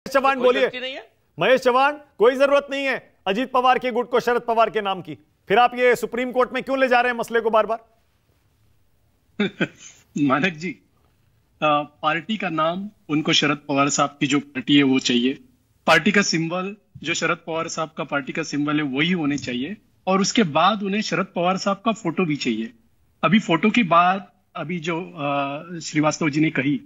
चौहान बोलिए। महेश चौहान, कोई जरूरत नहीं है अजीत पवार के गुट को शरद पवार के नाम की, फिर आप ये सुप्रीम कोर्ट में क्यों ले जा रहे हैं मसले को बार बार? मानक जी, पार्टी का नाम उनको शरद पवार साहब की जो पार्टी है वो चाहिए, पार्टी का सिंबल जो शरद पवार साहब का पार्टी का सिंबल है वही होने चाहिए, और उसके बाद उन्हें शरद पवार साहब का फोटो भी चाहिए। अभी फोटो की बात अभी जो श्रीवास्तव जी ने कही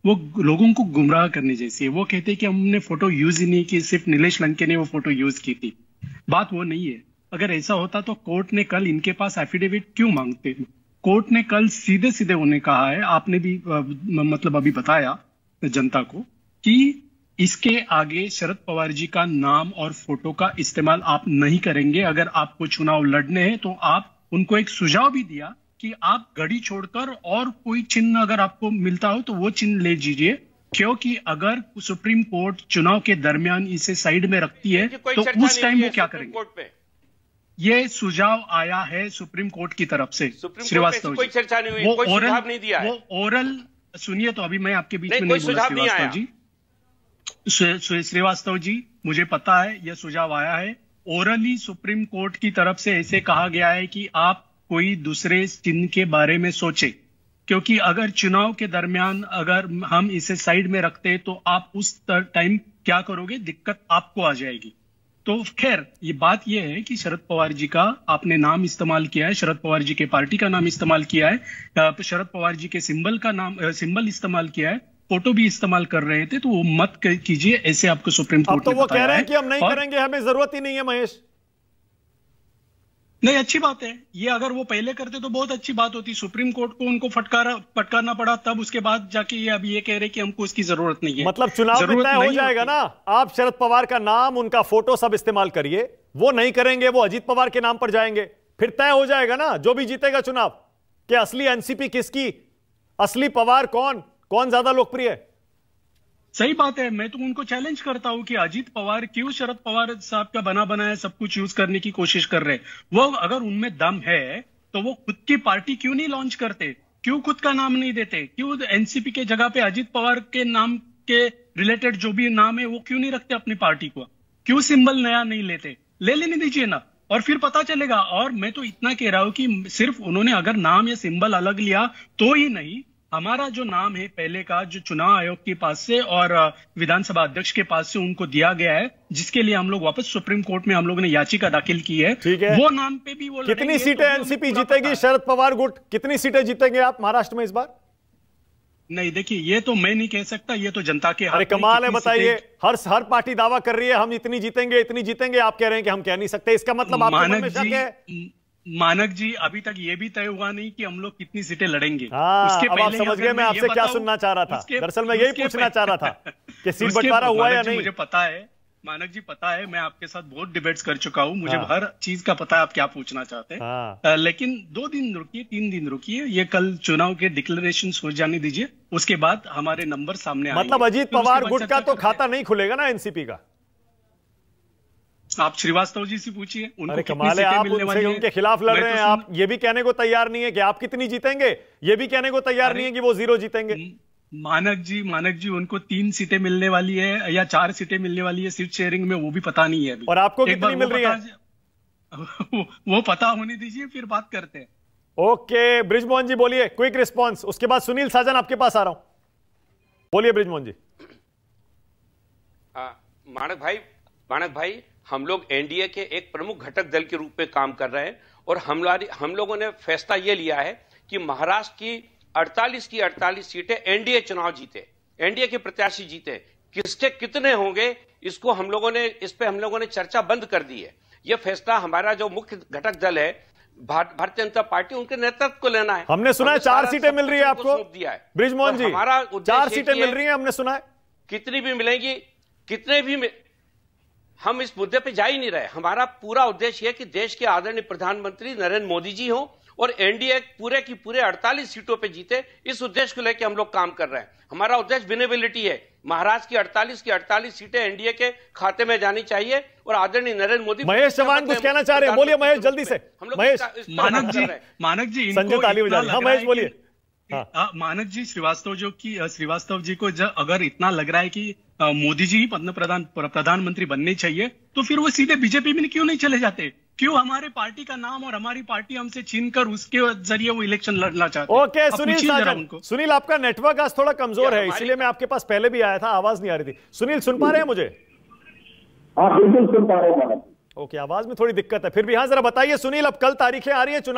वो लोगों को गुमराह करने जैसी है। वो कहते हैं कि हमने फोटो यूज ही नहीं की, सिर्फ नीलेश लंके ने वो फोटो यूज की थी। बात वो नहीं है। अगर ऐसा होता तो कोर्ट ने कल इनके पास एफिडेविट क्यों मांगते? कोर्ट ने कल सीधे सीधे उन्हें कहा है, आपने भी मतलब अभी बताया जनता को कि इसके आगे शरद पवार जी का नाम और फोटो का इस्तेमाल आप नहीं करेंगे। अगर आपको चुनाव लड़ने हैं तो आप उनको एक सुझाव भी दिया कि आप घड़ी छोड़कर और कोई चिन्ह अगर आपको मिलता हो तो वो चिन्ह ले लीजिए, क्योंकि अगर सुप्रीम कोर्ट चुनाव के दरमियान इसे साइड में रखती है तो उस टाइम वो क्या करेंगे? ये सुझाव आया है सुप्रीम कोर्ट की तरफ से। श्रीवास्तव कोई चर्चा नहीं हुई, कोई सुझाव नहीं दिया है। वो ओरल सुनिए तो अभी मैं आपके बीच में नहीं बोला श्रीवास्तव जी। श्रीवास्तव जी, मुझे पता है यह सुझाव आया है। ओरली सुप्रीम कोर्ट की तरफ से ऐसे कहा गया है कि आप कोई दूसरे चिन्ह के बारे में सोचे, क्योंकि अगर चुनाव के दरमियान अगर हम इसे साइड में रखते तो आप उस टाइम क्या करोगे, दिक्कत आपको आ जाएगी। तो खैर ये बात ये है कि शरद पवार जी का आपने नाम इस्तेमाल किया है, शरद पवार जी के पार्टी का नाम इस्तेमाल किया है, शरद पवार जी के सिंबल का नाम सिंबल इस्तेमाल किया है, फोटो भी इस्तेमाल कर रहे थे, तो वो मत कीजिए ऐसे आपको सुप्रीम कोर्ट ने बताया है। अब तो वो कह रहे हैं कि हम नहीं करेंगे, हमें जरूरत ही नहीं है। महेश, नहीं, अच्छी बात है ये। अगर वो पहले करते तो बहुत अच्छी बात होती। सुप्रीम कोर्ट को उनको फटकारना पड़ा, तब उसके बाद जाके ये अब ये कह रहे कि हमको इसकी जरूरत नहीं है। मतलब चुनाव में तय हो जाएगा ना, आप शरद पवार का नाम, उनका फोटो सब इस्तेमाल करिए, वो नहीं करेंगे, वो अजीत पवार के नाम पर जाएंगे, फिर तय हो जाएगा ना जो भी जीतेगा चुनाव कि असली एनसीपी किसकी, असली पवार कौन ज्यादा लोकप्रिय है। सही बात है। मैं तो उनको चैलेंज करता हूं कि अजीत पवार क्यों शरद पवार साहब का बना बनाया सब कुछ यूज करने की कोशिश कर रहे हैं। वो अगर उनमें दम है तो वो खुद की पार्टी क्यों नहीं लॉन्च करते, क्यों खुद का नाम नहीं देते, क्यों एनसीपी के जगह पे अजीत पवार के नाम के रिलेटेड जो भी नाम है वो क्यों नहीं रखते अपनी पार्टी को, क्यों सिंबल नया नहीं लेते, ले लेने दीजिए ना, और फिर पता चलेगा। और मैं तो इतना कह रहा हूं कि सिर्फ उन्होंने अगर नाम या सिंबल अलग लिया तो ही नहीं, हमारा जो नाम है पहले का जो चुनाव आयोग के पास से और विधानसभा अध्यक्ष के पास से उनको दिया गया है, जिसके लिए हम लोग वापस सुप्रीम कोर्ट में हम लोगों ने याचिका दाखिल की है, वो नाम पे भी वो कितनी सीटें एनसीपी जीतेगी, शरद पवार गुट कितनी सीटें जीतेंगे आप महाराष्ट्र में इस बार? नहीं, देखिए ये तो मैं नहीं कह सकता, ये तो जनता के अरे कमाल है, बताइए। हर पार्टी दावा कर रही है हम इतनी जीतेंगे, आप कह रहे हैं कि हम कह नहीं सकते, इसका मतलब आपके मन में शक है? मानक जी, अभी तक ये भी तय हुआ नहीं कि हम लोग कितनी सीटें लड़ेंगे। उसके अब आप समझ गए मैं आपसे क्या सुनना चाह रहा था। दरअसल मैं यही पूछना चाह रहा था कि सीट बंटवारा हुआ या नहीं। मुझे पता है मानक जी, पता है, मैं आपके साथ बहुत डिबेट्स कर चुका हूं, मुझे हर चीज का पता है आप क्या पूछना चाहते हैं। लेकिन 2 दिन रुकिए, 3 दिन रुकिए, ये कल चुनाव के डिक्लेरेशन हो जाने दीजिए, उसके बाद हमारे नंबर सामने आएंगे। मतलब अजीत पवार गुट का तो खाता नहीं खुलेगा ना एनसीपी का? आप श्रीवास्तव जी से पूछिए, उनको कमाल है, आप उनके खिलाफ लड़ रहे हैं। आप ये भी कहने को तैयार नहीं है कि आप कितनी जीतेंगे, ये भी कहने को तैयार नहीं है कि वो 0 जीतेंगे। मानक जी, उनको 3 सीटें मिलने वाली है या 4 सीटें मिलने वाली है सीट शेयरिंग में, वो भी पता नहीं है अभी। और आपको कितनी मिल रही है वो पता होने दीजिए, फिर बात करते हैं। ओके, बृजमोहन जी बोलिए, क्विक रिस्पॉन्स, उसके बाद सुनील साजन आपके पास आ रहा हूं। बोलिए बृजमोहन जी। मानक भाई, हम लोग एनडीए के एक प्रमुख घटक दल के रूप में काम कर रहे हैं, और हम लोगों ने फैसला यह लिया है कि महाराष्ट्र की 48 की 48 सीटें एनडीए चुनाव जीते, एनडीए के प्रत्याशी जीते। किसके कितने होंगे इस पे हम लोगों ने चर्चा बंद कर दी है। यह फैसला हमारा जो मुख्य घटक दल है भारतीय जनता पार्टी, उनके नेतृत्व को लेना है। हमने सुना है 4 सीटें मिल रही है आपको, दिया है बृजमोहन जी, हमारा 4 सीटें मिल रही है, हमने सुना है। कितनी भी मिलेंगी, कितने भी हम इस मुद्दे पे जा ही नहीं रहे। हमारा पूरा उद्देश्य है कि देश के आदरणीय प्रधानमंत्री नरेंद्र मोदी जी हो और एनडीए पूरे की पूरे 48 सीटों पे जीते, इस उद्देश्य को लेकर हम लोग काम कर रहे हैं। हमारा उद्देश्य विनेबिलिटी है, महाराष्ट्र की 48 सीटें एनडीए के खाते में जानी चाहिए और आदरणीय नरेंद्र मोदी। महेश चौहान कुछ कहना चाह रहे हैं, बोलिए महेश जल्दी से। महेश, मानक जी संजय ताली बजा। हाँ महेश बोलिए। मानक जी, श्रीवास्तव जी को अगर इतना लग रहा है कि मोदी जी ही प्रधानमंत्री बनने चाहिए, तो फिर वो सीधे बीजेपी में क्यों नहीं चले जाते? क्यों हमारे पार्टी का नाम और हमारी पार्टी हमसे छीन कर उसके जरिए वो इलेक्शन लड़ना चाहते हैं? ओके सुनील, आपका नेटवर्क आज थोड़ा कमजोर है, इसलिए मैं आपके पास पहले भी आया था, आवाज नहीं आ रही थी। सुनील सुन पा रहे हैं मुझे? हाँ बिल्कुल सुन पा रहे हैं। ओके, आवाज में थोड़ी दिक्कत है फिर भी। हाँ जरा बताइए सुनील, अब कल तारीखें आ रही है चुनाव